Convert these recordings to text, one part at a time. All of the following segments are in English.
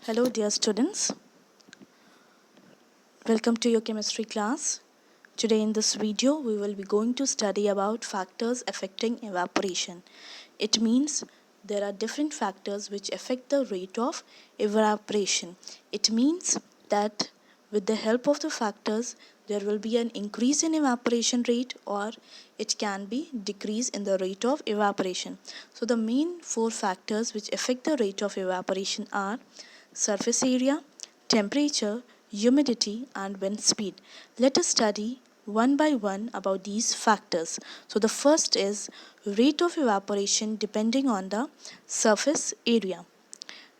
Hello dear students, welcome to your chemistry class. Today in this video we will be going to study about factors affecting evaporation. It means there are different factors which affect the rate of evaporation. It means that with the help of the factors there will be an increase in evaporation rate or it can be decrease in the rate of evaporation. So the main four factors which affect the rate of evaporation are surface area, temperature, humidity and wind speed. Let us study one by one about these factors. So the first is rate of evaporation depending on the surface area.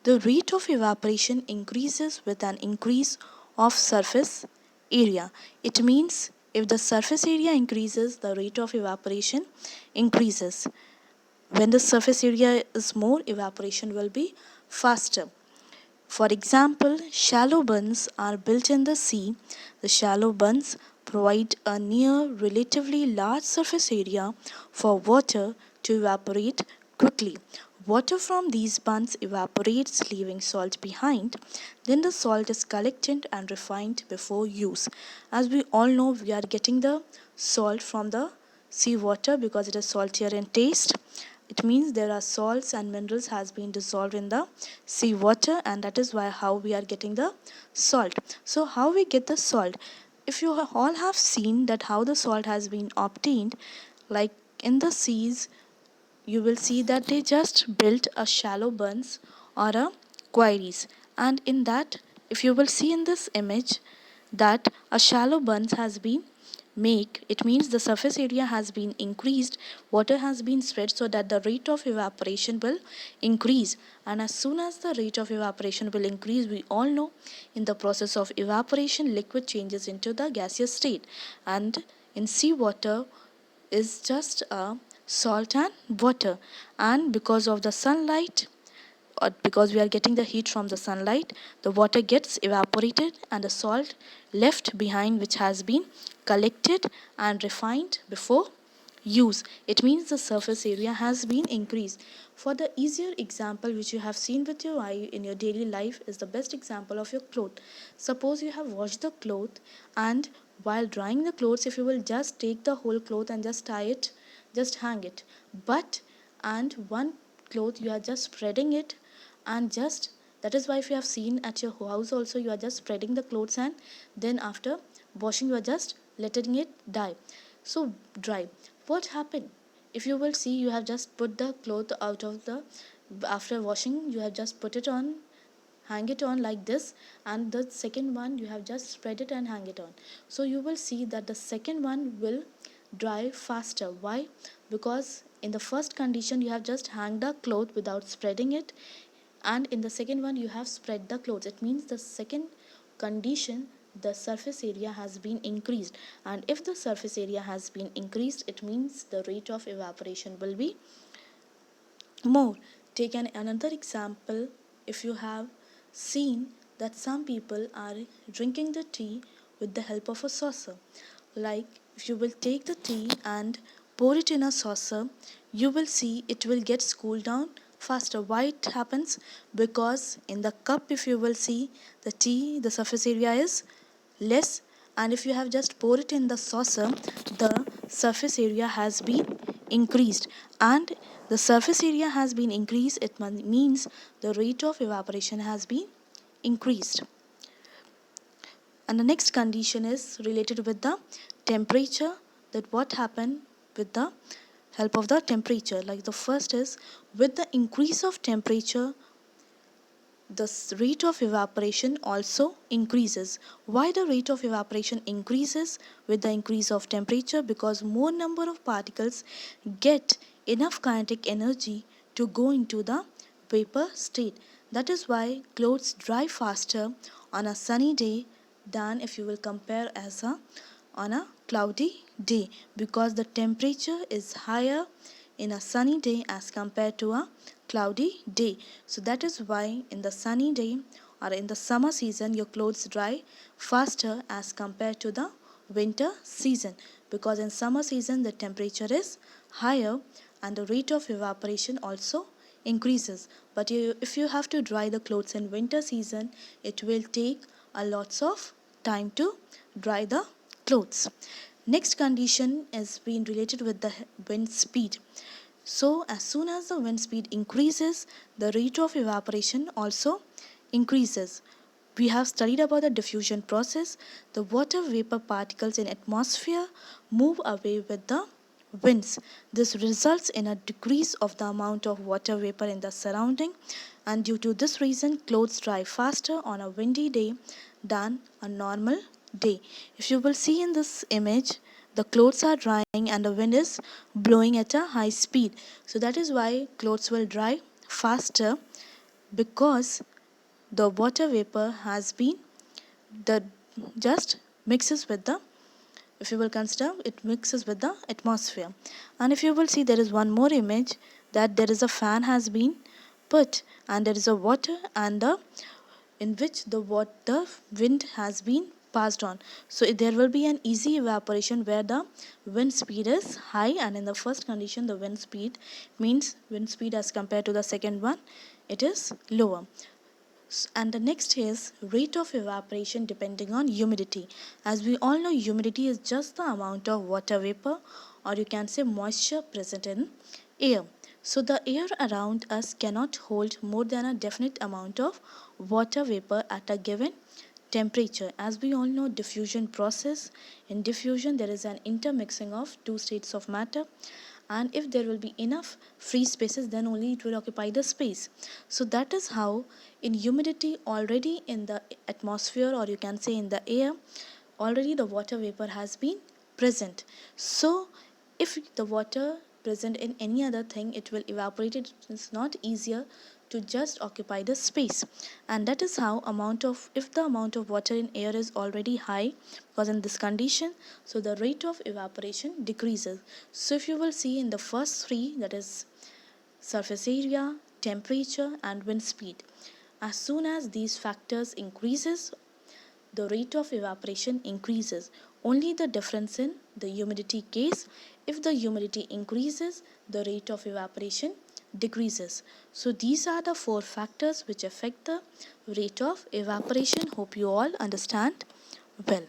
The rate of evaporation increases with an increase of surface area. It means if the surface area increases, the rate of evaporation increases. When the surface area is more, evaporation will be faster. For example, shallow bunds are built in the sea. The shallow bunds provide a near relatively large surface area for water to evaporate quickly. Water from these bunds evaporates, leaving salt behind. Then the salt is collected and refined before use. As we all know, we are getting the salt from the seawater because it is saltier in taste. It means there are salts and minerals has been dissolved in the seawater, and that is why how we are getting the salt. So how we get the salt? If you all have seen that how the salt has been obtained, like in the seas, you will see that they just built a shallow bunds or a quarries, and in that, if you will see in this image that a shallow bunds has been make, it means the surface area has been increased, water has been spread so that the rate of evaporation will increase. And as soon as the rate of evaporation will increase, we all know in the process of evaporation liquid changes into the gaseous state, and in seawater is just a salt and water, and because of the sunlight or because we are getting the heat from the sunlight, the water gets evaporated and the salt left behind which has been collected and refined before use. It means the surface area has been increased. For the easier example which you have seen with your eye in your daily life is the best example of your cloth. Suppose you have washed the cloth, and while drying the clothes, if you will just take the whole cloth and just tie it, just hang it, but and one cloth you are just spreading it, and just that is why if you have seen at your house also, you are just spreading the clothes and then after washing you are just letting it dry. What happened? If you will see, you have just put the cloth out of the, after washing you have just put it on, hang it on like this, and the second one you have just spread it and hang it on. So you will see that the second one will dry faster. Why? Because in the first condition you have just hang the cloth without spreading it, and in the second one you have spread the clothes. It means the second condition, the surface area has been increased, and if the surface area has been increased, it means the rate of evaporation will be more. Take another example. If you have seen that some people are drinking the tea with the help of a saucer, like if you will take the tea and pour it in a saucer, you will see it will get cooled down faster. Why it happens? Because in the cup, if you will see, the tea, the surface area is less, and if you have just poured it in the saucer, the surface area has been increased, and the surface area has been increased, it means the rate of evaporation has been increased. And the next condition is related with the temperature, that what happened with the help of the temperature. Like the first is, with the increase of temperature, the rate of evaporation also increases. Why the rate of evaporation increases with the increase of temperature? Because more number of particles get enough kinetic energy to go into the vapor state. That is why clothes dry faster on a sunny day than if you will compare as a on a cloudy day, because the temperature is higher in a sunny day as compared to a cloudy day. So that is why in the sunny day or in the summer season your clothes dry faster as compared to the winter season, because in summer season the temperature is higher and the rate of evaporation also increases. But if you have to dry the clothes in winter season, it will take a lots of time to dry the clothes. Next condition is being related with the wind speed. So as soon as the wind speed increases, the rate of evaporation also increases. We have studied about the diffusion process. The water vapor particles in atmosphere move away with the winds. This results in a decrease of the amount of water vapor in the surrounding, and due to this reason clothes dry faster on a windy day than a normal day. If you will see in this image, the clothes are drying and the wind is blowing at a high speed. So that is why clothes will dry faster, because the water vapor has been the just mixes with the, if you will consider, it mixes with the atmosphere. And if you will see, there is one more image that there is a fan has been put and there is a water and the in which the water wind has been passed on. So there will be an easy evaporation where the wind speed is high, and in the first condition the wind speed means wind speed as compared to the second one, it is lower. And the next is rate of evaporation depending on humidity. As we all know, humidity is just the amount of water vapor, or you can say moisture present in air. So the air around us cannot hold more than a definite amount of water vapor at a given temperature. As we all know, diffusion process. In diffusion there is an intermixing of two states of matter, and if there will be enough free spaces, then only it will occupy the space. So that is how in humidity, already in the atmosphere, or you can say in the air, already the water vapor has been present. So if the water present in any other thing, it will evaporate. It is not easier to just occupy the space. And that is how amount of, if the amount of water in air is already high, because in this condition, so the rate of evaporation decreases. So if you will see in the first three, that is surface area, temperature and wind speed, as soon as these factors increases, the rate of evaporation increases. Only the difference in the humidity case, if the humidity increases, the rate of evaporation decreases. So these are the four factors which affect the rate of evaporation. Hope you all understand well.